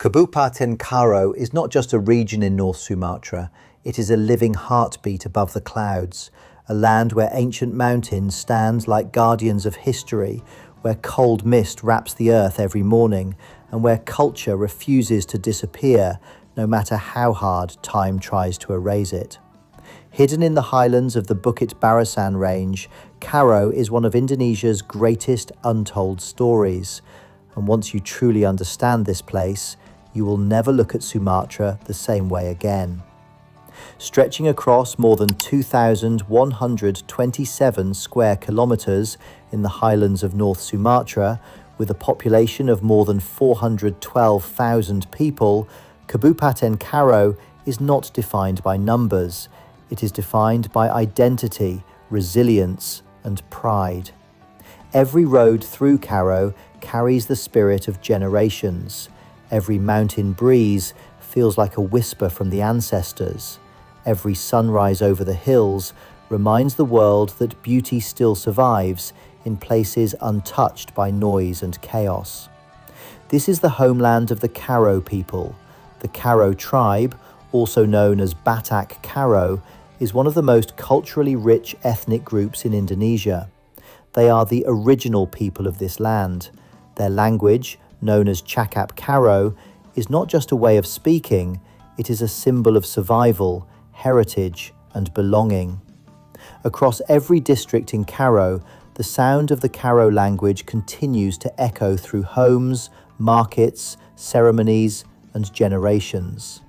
Kabupaten Karo is not just a region in North Sumatra, it is a living heartbeat above the clouds, a land where ancient mountains stand like guardians of history, where cold mist wraps the earth every morning, and where culture refuses to disappear no matter how hard time tries to erase it. Hidden in the highlands of the Bukit Barisan range, Karo is one of Indonesia's greatest untold stories. And once you truly understand this place, you will never look at Sumatra the same way again. Stretching across more than 2,127 square kilometers in the highlands of North Sumatra, with a population of more than 412,000 people, Kabupaten Karo is not defined by numbers. It is defined by identity, resilience, and pride. Every road through Karo carries the spirit of generations. Every mountain breeze feels like a whisper from the ancestors. Every sunrise over the hills reminds the world that beauty still survives in places untouched by noise and chaos. This is the homeland of the Karo people. The Karo tribe, also known as Batak Karo, is one of the most culturally rich ethnic groups in Indonesia. They are the original people of this land. Their language, known as Cakap Karo, is not just a way of speaking, it is a symbol of survival, heritage, and belonging. Across every district in Karo, the sound of the Karo language continues to echo through homes, markets, ceremonies, and generations.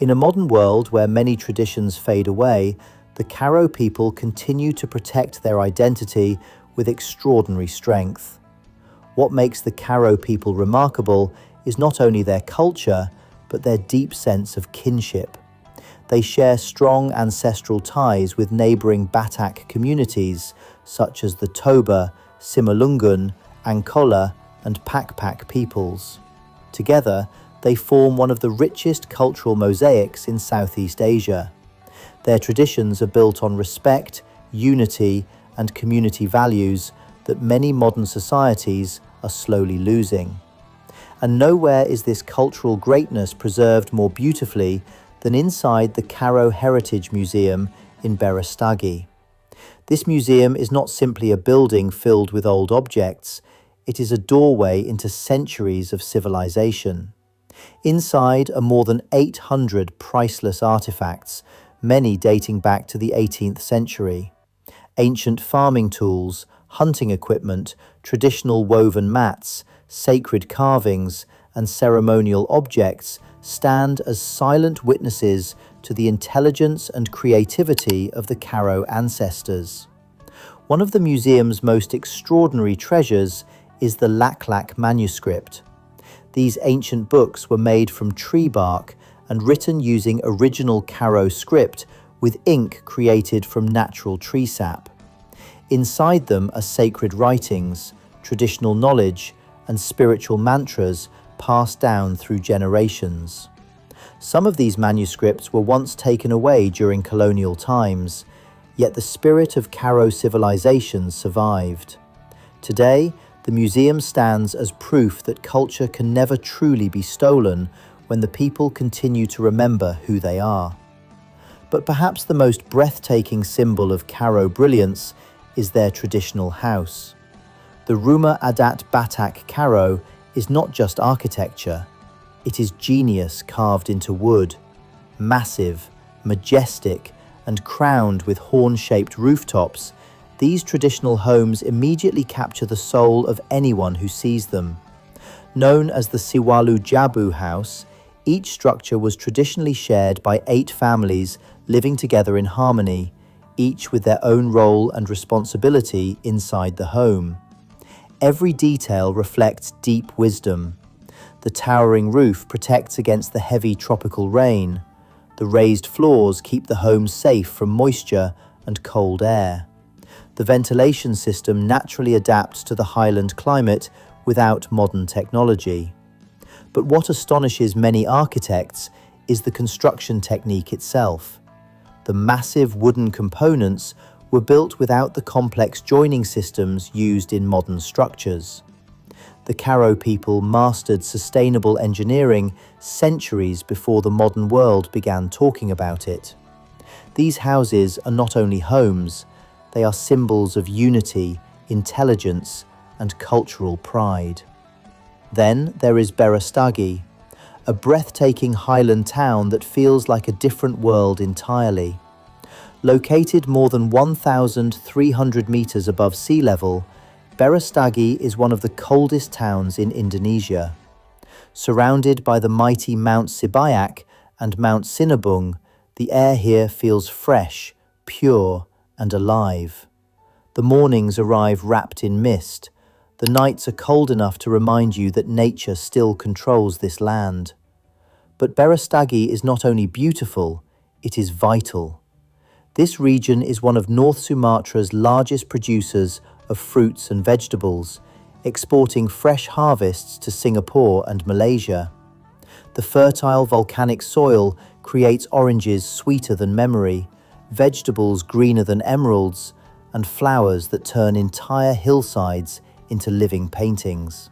In a modern world where many traditions fade away, the Karo people continue to protect their identity with extraordinary strength. What makes the Karo people remarkable is not only their culture, but their deep sense of kinship. They share strong ancestral ties with neighbouring Batak communities, such as the Toba, Simalungun, Angkola, and Pakpak peoples. Together, they form one of the richest cultural mosaics in Southeast Asia. Their traditions are built on respect, unity, and community values that many modern societies are slowly losing. And nowhere is this cultural greatness preserved more beautifully than inside the Karo Heritage Museum in Berastagi. This museum is not simply a building filled with old objects, it is a doorway into centuries of civilization. Inside are more than 800 priceless artifacts, many dating back to the 18th century. Ancient farming tools, hunting equipment, traditional woven mats, sacred carvings, and ceremonial objects stand as silent witnesses to the intelligence and creativity of the Karo ancestors. One of the museum's most extraordinary treasures is the Laklak manuscript. These ancient books were made from tree bark and written using original Karo script with ink created from natural tree sap. Inside them are sacred writings, traditional knowledge, and spiritual mantras passed down through generations. Some of these manuscripts were once taken away during colonial times, yet the spirit of Karo civilization survived. Today, the museum stands as proof that culture can never truly be stolen when the people continue to remember who they are. But perhaps the most breathtaking symbol of Karo brilliance is their traditional house. The Rumah Adat Batak Karo is not just architecture, it is genius carved into wood. Massive, majestic, and crowned with horn-shaped rooftops, these traditional homes immediately capture the soul of anyone who sees them. Known as the Siwalu Jabu house, each structure was traditionally shared by 8 families living together in harmony, each with their own role and responsibility inside the home. Every detail reflects deep wisdom. The towering roof protects against the heavy tropical rain. The raised floors keep the home safe from moisture and cold air. The ventilation system naturally adapts to the highland climate without modern technology. But what astonishes many architects is the construction technique itself. The massive wooden components were built without the complex joining systems used in modern structures. The Karo people mastered sustainable engineering centuries before the modern world began talking about it. These houses are not only homes, they are symbols of unity, intelligence, and cultural pride. Then there is Berastagi, a breathtaking highland town that feels like a different world entirely. Located more than 1,300 meters above sea level, Berastagi is one of the coldest towns in Indonesia. Surrounded by the mighty Mount Sibayak and Mount Sinabung, the air here feels fresh, pure, and alive. The mornings arrive wrapped in mist. The nights are cold enough to remind you that nature still controls this land. But Berastagi is not only beautiful, it is vital. This region is one of North Sumatra's largest producers of fruits and vegetables, exporting fresh harvests to Singapore and Malaysia. The fertile volcanic soil creates oranges sweeter than memory, vegetables greener than emeralds, and flowers that turn entire hillsides into living paintings.